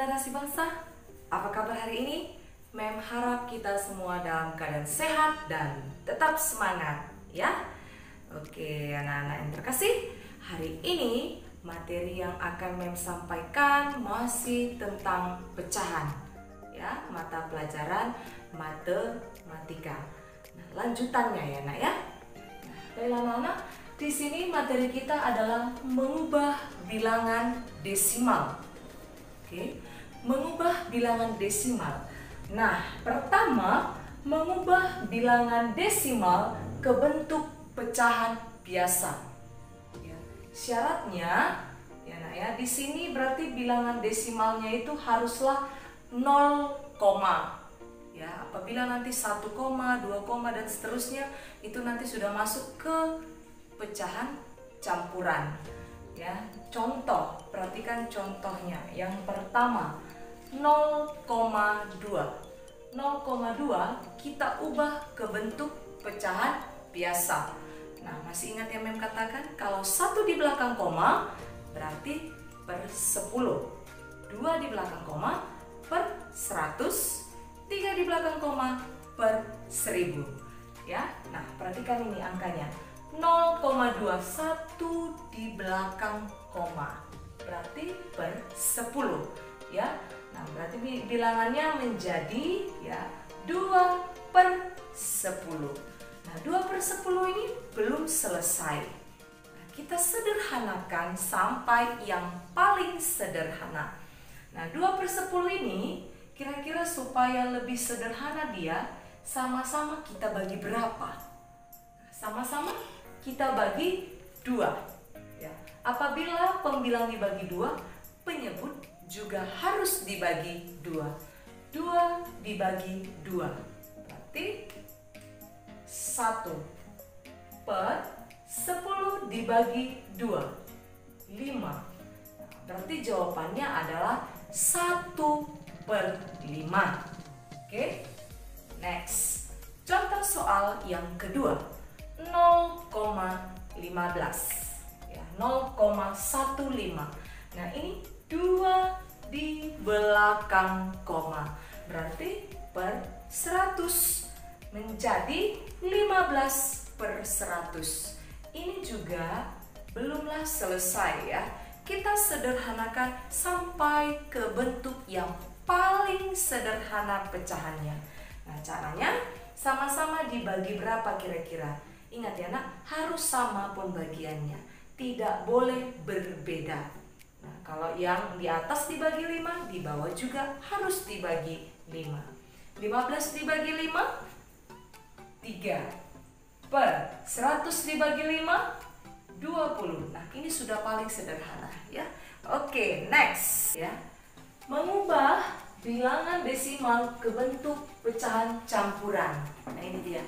generasi bangsa, apa kabar hari ini? Mem harap kita semua dalam keadaan sehat dan tetap semangat ya. Oke anak-anak yang terkasih, hari ini materi yang akan Mem sampaikan masih tentang pecahan ya, mata pelajaran matematika. Nah, lanjutannya ya nak ya. Nah, baiklah anak-anak, di sini materi kita adalah mengubah bilangan desimal. Oke, mengubah bilangan desimal. Nah, pertama mengubah bilangan desimal ke bentuk pecahan biasa. Ya, syaratnya ya nak ya, di sini berarti bilangan desimalnya itu haruslah 0, ya, apabila nanti 1, 2, dan seterusnya itu nanti sudah masuk ke pecahan campuran. Ya, contoh, perhatikan contohnya. Yang pertama 0,2. 0,2 kita ubah ke bentuk pecahan biasa. Nah, masih ingat yang Mem katakan kalau 1 di belakang koma berarti per 10, 2 di belakang koma per 100, 3 di belakang koma per 1000. Ya, nah perhatikan ini angkanya 0,21 di belakang koma berarti per 10 ya. Nah, berarti bilangannya menjadi ya 2 per 10. Nah, 2 per 10 ini belum selesai. Nah, kita sederhanakan sampai yang paling sederhana. Nah, 2 per 10 ini kira-kira supaya lebih sederhana dia, sama-sama kita bagi berapa? Sama-sama kita bagi 2 ya. Apabila pembilang dibagi 2, penyebut juga harus dibagi 2. 2 dibagi 2 berarti 1 per 10 dibagi 2, 5. Nah, berarti jawabannya adalah 1 per 5. Oke, next. Contoh soal yang kedua, 0,15 ya, 0,15. Nah, ini 2 di belakang koma berarti per 100 menjadi 15 per 100. Ini juga belumlah selesai ya. Kita sederhanakan sampai ke bentuk yang paling sederhana pecahannya. Nah, caranya sama-sama dibagi berapa kira-kira? Ingat ya nak, harus sama pembagiannya, tidak boleh berbeda. Nah, kalau yang di atas dibagi 5, di bawah juga harus dibagi 5. 15 dibagi 5, 3. Per 100 dibagi 5, 20. Nah, ini sudah paling sederhana ya. Oke, next ya. Mengubah bilangan desimal ke bentuk pecahan campuran. Nah, ini dia.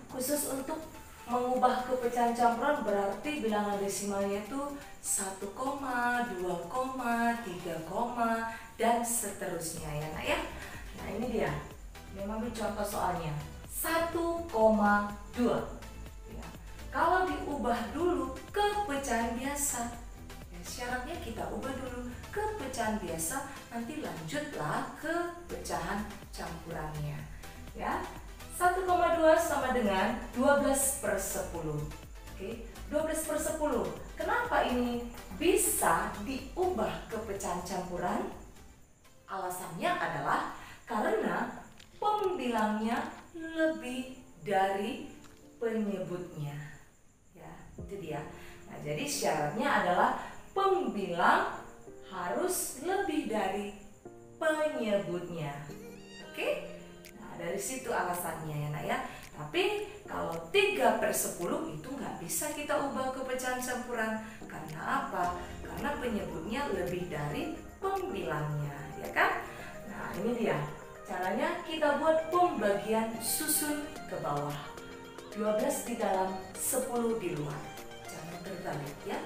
Khusus untuk mengubah ke pecahan campuran berarti bilangan desimalnya itu 1, 2, 3, dan seterusnya ya nak ya. Nah, ini dia. Memang contoh soalnya 1,2 ya. Kalau diubah dulu ke pecahan biasa ya, syaratnya kita ubah dulu ke pecahan biasa, nanti lanjutlah ke pecahan campurannya ya. 1,2 sama dengan 12 per 10. Oke, 12 per 10. Kenapa ini bisa diubah ke pecahan campuran? Alasannya adalah karena pembilangnya lebih dari penyebutnya. Ya, itu dia. Nah, jadi syaratnya adalah pembilang harus lebih dari penyebutnya. Oke? Dari situ alasannya ya nak ya. Tapi kalau 3 per 10 itu nggak bisa kita ubah ke pecahan campuran. Karena apa? Karena penyebutnya lebih dari pembilangnya ya kan. Nah, ini dia caranya. Kita buat pembagian susun ke bawah. 12 di dalam, 10 di luar. Jangan terbalik ya.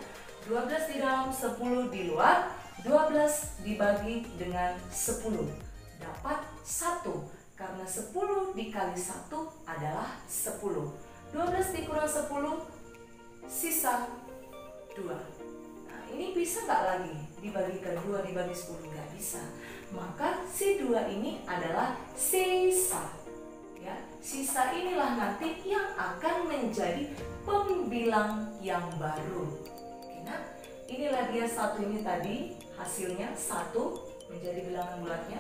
12 di dalam, 10 di luar. 12 dibagi dengan 10 dapat 1. Karena 10 dikali 1 adalah 10. 12 dikurang 10 sisa 2. Nah, ini bisa nggak lagi dibagikan 2 dibagi 10? Nggak bisa. maka si 2 ini adalah sisa. Ya, sisa inilah nanti yang akan menjadi pembilang yang baru. Oke, nah, inilah dia 1 ini tadi hasilnya 1 menjadi bilangan bulatnya.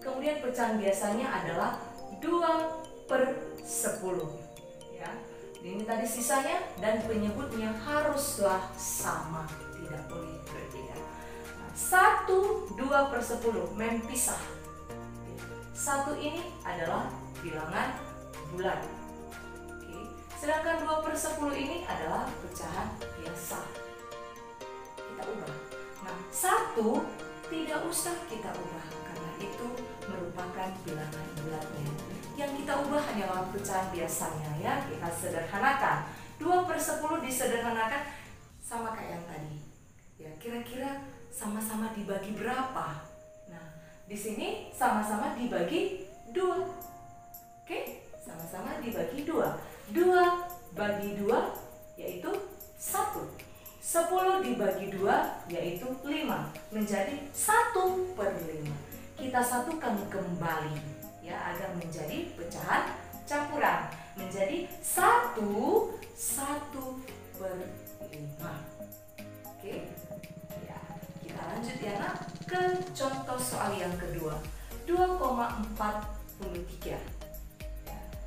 Kemudian pecahan biasanya adalah 2/10. Ya, ini tadi sisanya dan penyebutnya haruslah sama, tidak boleh berbeda. Nah, 1 2/10 mempisah. 1 ini adalah bilangan bulat. Oke. Sedangkan 2/10 ini adalah pecahan biasa. Kita ubah. Nah, 1 tidak usah kita ubah karena itu merupakan bilangan bulatnya. Yang kita ubah hanyalah pecahan biasanya, ya. Kita sederhanakan. 2/10 disederhanakan sama kayak yang tadi. Ya, kira-kira sama-sama dibagi berapa? Nah, di sini sama-sama dibagi 2. Oke, sama-sama dibagi 2. 2 bagi 2 yaitu 1. 10 dibagi 2 yaitu 5. Menjadi 1/5. Kita satukan kembali, ya, agar menjadi pecahan campuran. Menjadi 1/5. Oke, ya, kita lanjut ya nak ke contoh soal yang kedua. 2,43.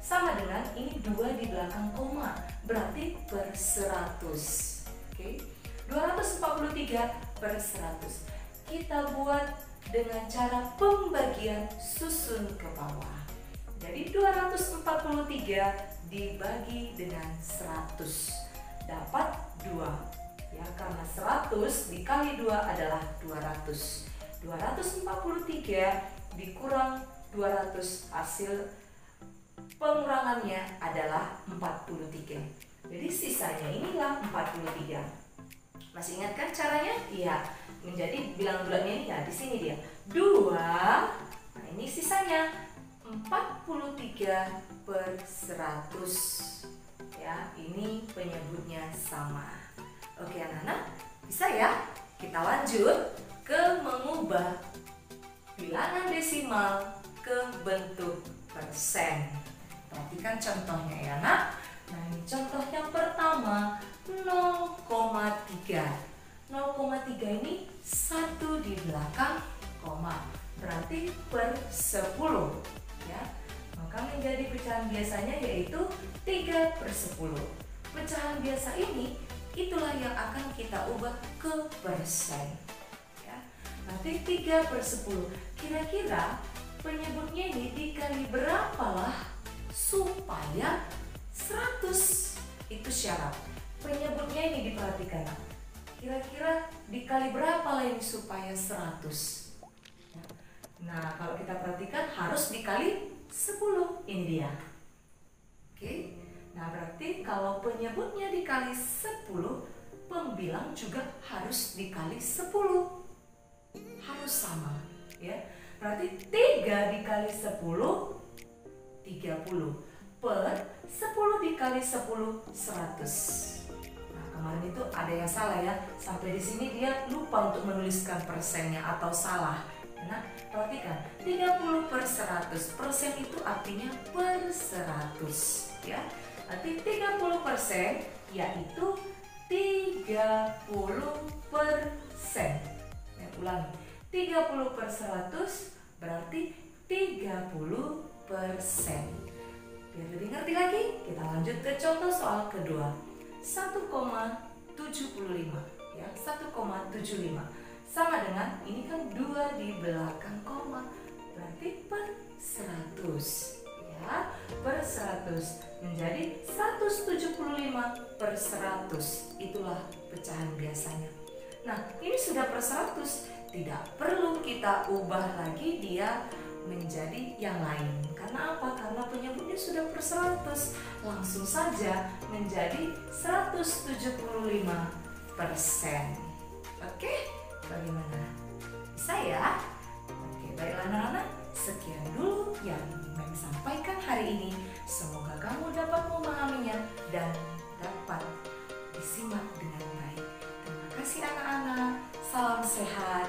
Sama dengan ini 2 di belakang koma, berarti per 100. Oke, 243/100. Kita buat dengan cara pembagian susun ke bawah. Jadi 243 dibagi dengan 100 dapat 2. Ya, karena 100 dikali 2 adalah 200. 243 dikurang 200, hasil pengurangannya adalah 43. Jadi sisanya inilah 43. Masih ingat kan caranya? Iya. Menjadi bilangan bulatnya ini ya di sini dia. 2. Nah, ini sisanya 43/100. Ya, ini penyebutnya sama. Oke anak-anak, bisa ya? Kita lanjut ke mengubah bilangan desimal ke bentuk persen. Perhatikan contohnya ya nak. Nah, ini contoh yang pertama 0,3. 0,3 ini 1 di belakang koma, berarti per 10. Ya, maka menjadi pecahan biasanya yaitu 3/10. Pecahan biasa ini itulah yang akan kita ubah ke persen. Ya, nanti 3/10. Kira-kira penyebutnya ini dikali berapalah supaya 100? Itu syarat. Penyebutnya ini diperhatikan. Kira-kira dikali berapa lah ini supaya 100? Nah, kalau kita perhatikan harus dikali 10. Ini dia. Oke. Nah, berarti kalau penyebutnya dikali 10, pembilang juga harus dikali 10. Harus sama, ya. Berarti 3 dikali 10 30 per 10 dikali 10 100. Nah, kemarin itu ada yang salah ya. Sampai di sini dia lupa untuk menuliskan persennya atau salah. Nah, perhatikan 30/100. Persen itu artinya per 100, ya. Nanti 30% yaitu 30%. Ya, ulangi. 30/100 berarti 30%. Biar lebih ngerti lagi, kita lanjut ke contoh soal kedua. 1,75, ya, 1,75 sama dengan ini kan 2 di belakang koma, berarti per 100, ya, per 100 menjadi 175/100. Itulah pecahan biasanya. Nah, ini sudah per 100, tidak perlu kita ubah lagi dia menjadi yang lain. Karena apa? Karena penyebutnya sudah per 100, langsung saja menjadi 175%. Oke, bagaimana? Bisa ya? Oke, baiklah anak-anak, sekian dulu yang Mem sampaikan hari ini. Semoga kamu dapat memahaminya dan dapat disimak dengan baik. Terima kasih anak-anak, salam sehat.